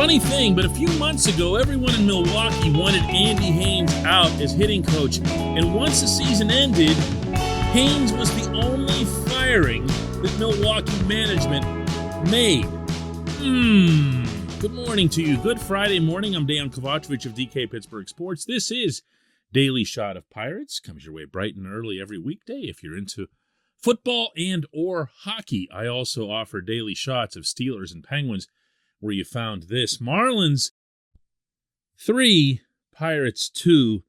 Funny thing, but a few months ago, everyone in Milwaukee wanted Andy Haines out as hitting coach. And once the season ended, Haines was the only firing that Milwaukee management made. Good morning to you. Good Friday morning. I'm Dejan Kovacevic of DK Pittsburgh Sports. This is Daily Shot of Pirates. Comes your way bright and early every weekday if you're into football and or hockey. I also offer daily shots of Steelers and Penguins, where you found this. Marlins 3, Pirates 2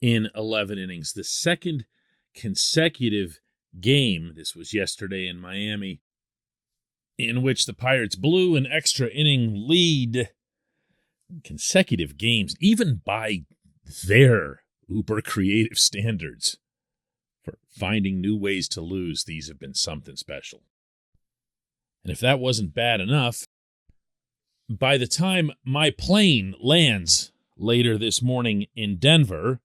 in 11 innings. The second consecutive game, this was yesterday in Miami, in which the Pirates blew an extra inning lead. Consecutive games, even by their uber creative standards for finding new ways to lose, these have been something special. And if that wasn't bad enough, by the time my plane lands later this morning in Denver,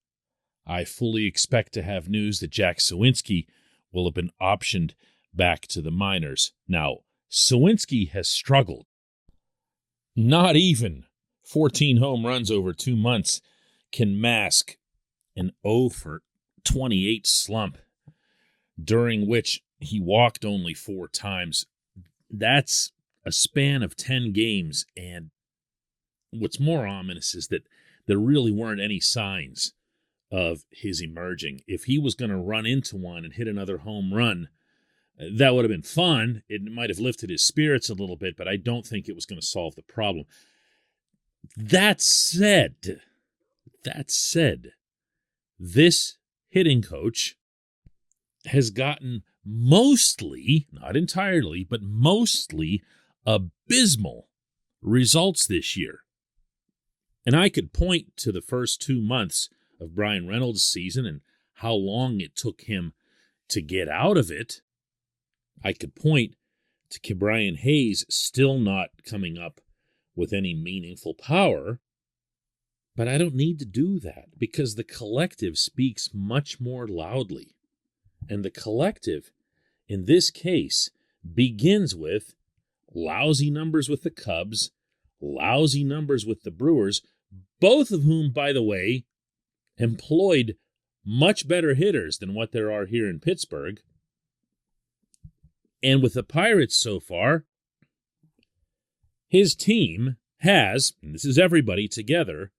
I fully expect to have news that Jack Suwinski will have been optioned back to the minors. Now, Suwinski has struggled. Not even 14 home runs over 2 months can mask an 0 for 28 slump, during which he walked only 4 times. That's a span of 10 games, and what's more ominous is that there really weren't any signs of his emerging. If he was going to run into one and hit another home run, that would have been fun. It might have lifted his spirits a little bit, but I don't think it was going to solve the problem. That said, this hitting coach has gotten mostly, not entirely, but mostly abysmal results this year. And I could point to the first 2 months of Brian Reynolds' season and how long it took him to get out of it. I could point to Brian Hayes still not coming up with any meaningful power, but I don't need to do that because the collective speaks much more loudly. And the collective, in this case, begins with lousy numbers with the Cubs, lousy numbers with the Brewers, both of whom, by the way, employed much better hitters than what there are here in Pittsburgh. And with the Pirates so far, his team has, and this is everybody together,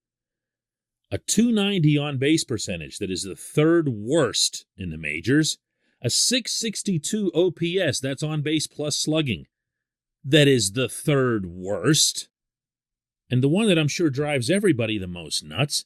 a .290 on-base percentage that is the third worst in the majors, a .662 OPS, that's on-base plus slugging, that is the third worst, and the one that I'm sure drives everybody the most nuts,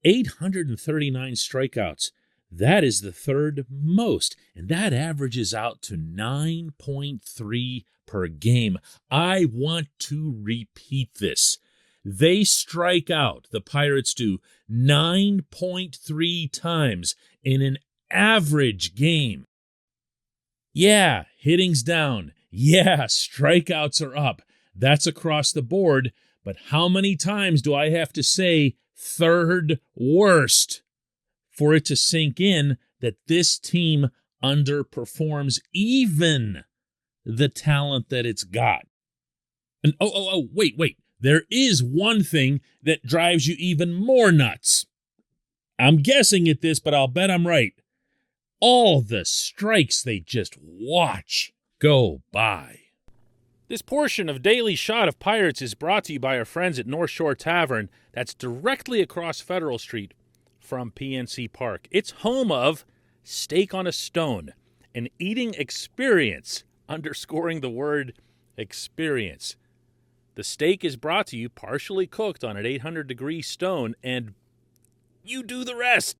839 strikeouts. That is the third most, and that averages out to 9.3 per game. I want to repeat this. They strike out, the Pirates do, 9.3 times in an average game. Yeah, hitting's down. Yeah, strikeouts are up. That's across the board. But how many times do I have to say third worst for it to sink in that this team underperforms even the talent that it's got? And wait. There is one thing that drives you even more nuts. I'm guessing at this, but I'll bet I'm right. All the strikes they just watch go by. This portion of Daily Shot of Pirates is brought to you by our friends at North Shore Tavern. That's directly across Federal Street from PNC Park. It's home of Steak on a Stone, an eating experience, underscoring the word experience. The steak is brought to you partially cooked on an 800-degree stone, and you do the rest.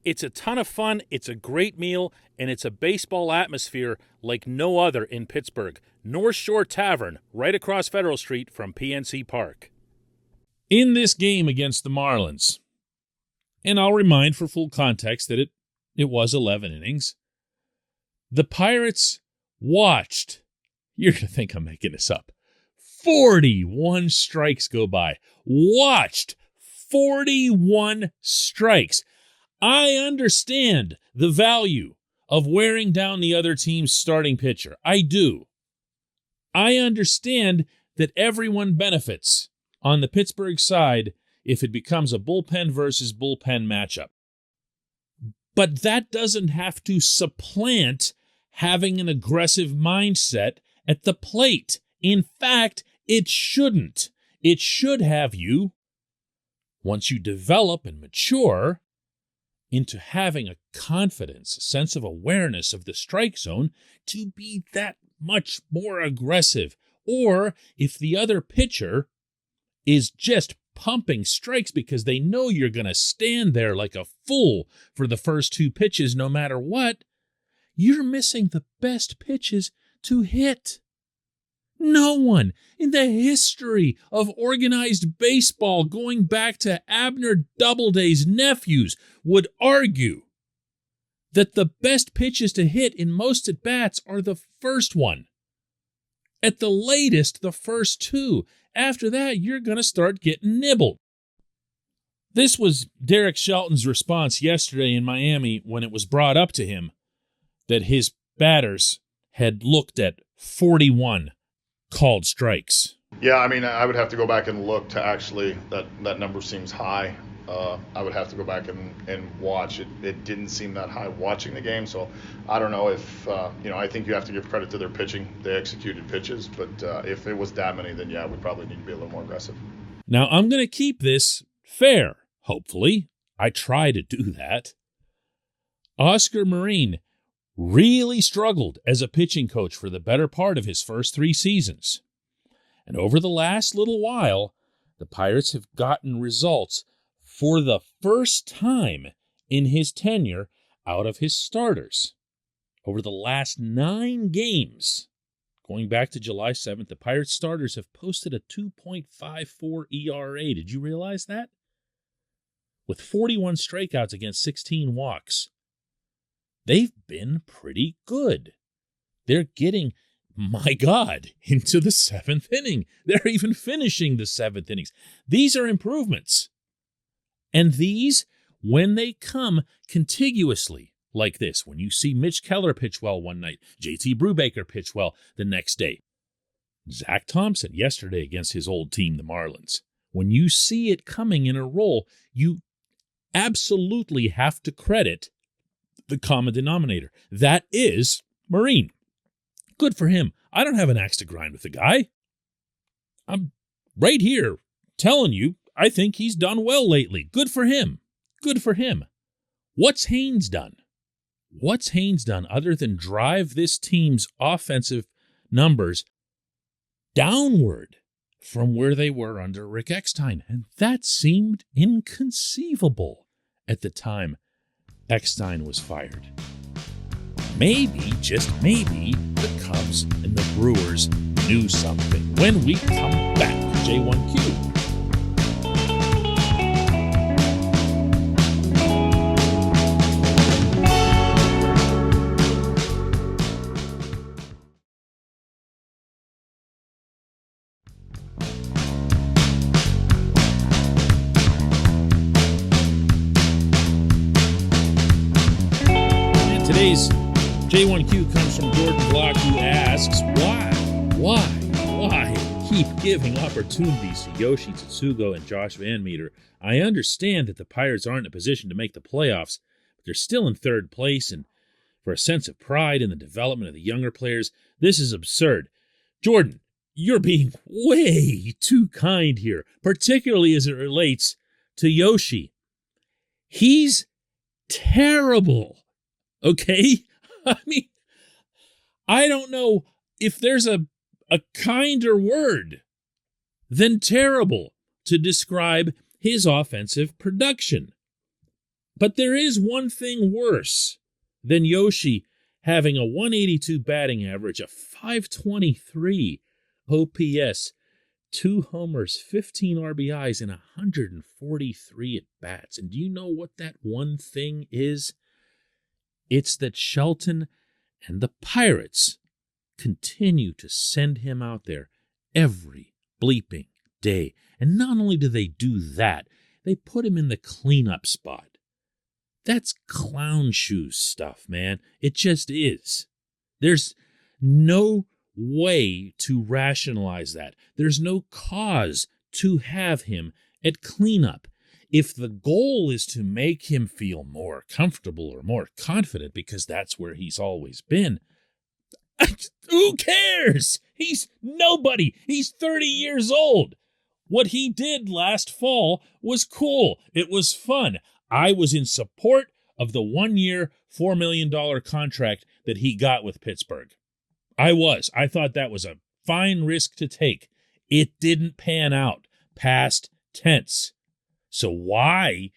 It's a ton of fun, it's a great meal, and it's a baseball atmosphere like no other in Pittsburgh. North Shore Tavern, right across Federal Street from PNC Park. In this game against the Marlins, and I'll remind for full context that it was 11 innings, the Pirates watched, you're going to think I'm making this up, 41 strikes go by. Watched 41 strikes. I understand the value of wearing down the other team's starting pitcher. I do. I understand that everyone benefits on the Pittsburgh side if it becomes a bullpen versus bullpen matchup. But that doesn't have to supplant having an aggressive mindset at the plate. In fact, it shouldn't. It should have you, once you develop and mature into having a confidence, a sense of awareness of the strike zone, to be that much more aggressive. Or if the other pitcher is just pumping strikes because they know you're going to stand there like a fool for the first 2 pitches no matter what, you're missing the best pitches to hit. No one in the history of organized baseball, going back to Abner Doubleday's nephews, would argue that the best pitches to hit in most at-bats are the first one. At the latest, the first 2. After that, you're going to start getting nibbled. This was Derek Shelton's response yesterday in Miami when it was brought up to him that his batters had looked at 41 called strikes. Yeah, I mean, I would have to go back and look to actually, that number seems high. I would have to go back and watch. It didn't seem that high watching the game, so I don't know if, I think you have to give credit to their pitching. They executed pitches, but if it was that many, then yeah, we probably need to be a little more aggressive. Now, I'm going to keep this fair, hopefully. I try to do that. Oscar Marin really struggled as a pitching coach for the better part of his first 3 seasons. And over the last little while, the Pirates have gotten results for the first time in his tenure out of his starters. Over the last 9 games, going back to July 7th, the Pirates starters have posted a 2.54 ERA. Did you realize that? With 41 strikeouts against 16 walks. They've been pretty good. They're getting, my God, into the 7th inning. They're even finishing the 7th innings. These are improvements. And these, when they come contiguously like this, when you see Mitch Keller pitch well one night, JT Brubaker pitch well the next day, Zach Thompson yesterday against his old team, the Marlins, when you see it coming in a roll, you absolutely have to credit the common denominator. That is Marin. Good for him. I don't have an axe to grind with the guy. I'm right here telling you, I think he's done well lately. Good for him. Good for him. What's Haines done? What's Haines done other than drive this team's offensive numbers downward from where they were under Rick Eckstein? And that seemed inconceivable at the time Eckstein was fired. Maybe, just maybe, the Cubs and the Brewers knew something. When we come back, J1Q. Today's J1Q comes from Jordan Block, who asks, why keep giving opportunities to Yoshi Tsutsugo and Josh Van Meter? I understand that the Pirates aren't in a position to make the playoffs, but they're still in 3rd place, and for a sense of pride in the development of the younger players, this is absurd. Jordan, you're being way too kind here, particularly as it relates to Yoshi. He's terrible. Okay? I mean, I don't know if there's a kinder word than terrible to describe his offensive production. But there is one thing worse than Yoshi having a 182 batting average, a 523 OPS, 2 homers, 15 RBIs, and 143 at-bats. And do you know what that one thing is? It's that Shelton and the Pirates continue to send him out there every bleeping day. And not only do they do that, they put him in the cleanup spot. That's clown shoes stuff, man. It just is. There's no way to rationalize that. There's no cause to have him at cleanup. If the goal is to make him feel more comfortable or more confident, because that's where he's always been, who cares? He's nobody. He's 30 years old. What he did last fall was cool. It was fun. I was in support of the 1-year, $4 million contract that he got with Pittsburgh. I was. I thought that was a fine risk to take. It didn't pan out. Past tense. So why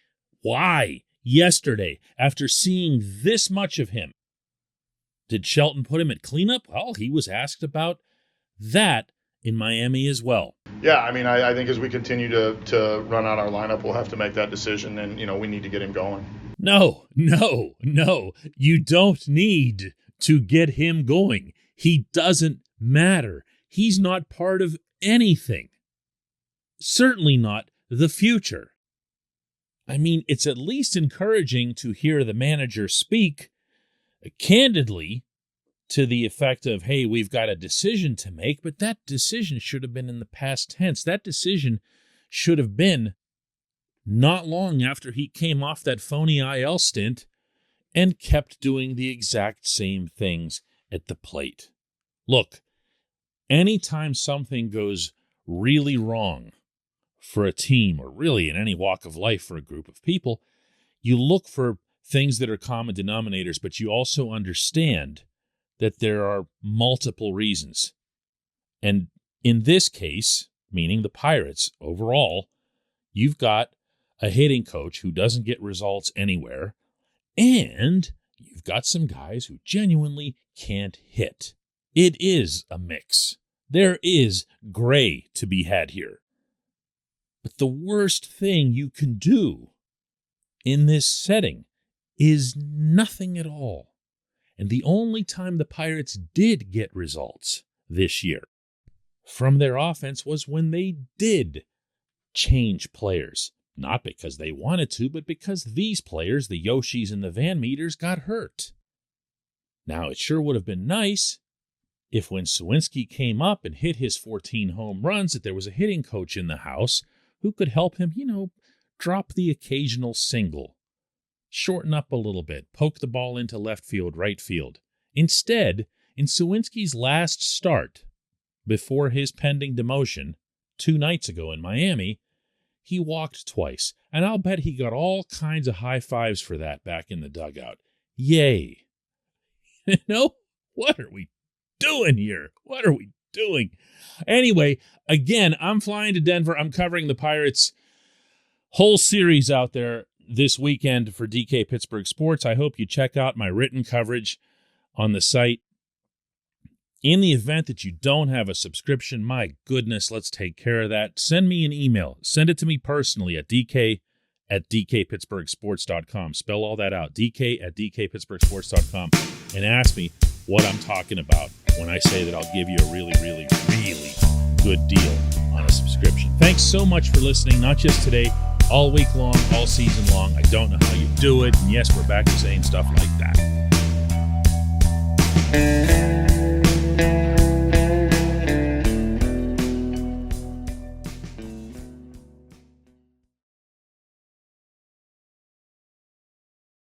yesterday, after seeing this much of him, did Shelton put him at cleanup? Well, he was asked about that in Miami as well. Yeah, I mean, I think as we continue to run out our lineup, we'll have to make that decision, and, we need to get him going. No. You don't need to get him going. He doesn't matter. He's not part of anything. Certainly not the future. I mean, it's at least encouraging to hear the manager speak candidly to the effect of, hey, we've got a decision to make, but that decision should have been in the past tense. That decision should have been not long after he came off that phony IL stint and kept doing the exact same things at the plate. Look, anytime something goes really wrong for a team, or really in any walk of life for a group of people, you look for things that are common denominators, but you also understand that there are multiple reasons. And in this case, meaning the Pirates overall, you've got a hitting coach who doesn't get results anywhere, and you've got some guys who genuinely can't hit. It is a mix. There is gray to be had here. But the worst thing you can do in this setting is nothing at all. And the only time the Pirates did get results this year from their offense was when they did change players. Not because they wanted to, but because these players, the Yoshis and the Van Meters, got hurt. Now, it sure would have been nice if when Suwinski came up and hit his 14 home runs, that there was a hitting coach in the house who could help him, drop the occasional single, shorten up a little bit, poke the ball into left field, right field. Instead, in Suwinski's last start, before his pending demotion 2 nights ago in Miami, he walked twice, and I'll bet he got all kinds of high fives for that back in the dugout. Yay. What are we doing here? What are we doing? Anyway, again, I'm flying to Denver. I'm covering the Pirates' whole series out there this weekend for DK Pittsburgh Sports. I hope you check out my written coverage on the site. In the event that you don't have a subscription, my goodness, let's take care of that. Send me an email. Send it to me personally at dk@dkpittsburghsports.com. Spell all that out, dk@dkpittsburghsports.com, and ask me what I'm talking about when I say that I'll give you a really, really, really good deal on a subscription. Thanks so much for listening, not just today, all week long, all season long. I don't know how you do it, and yes, we're back to saying stuff like that.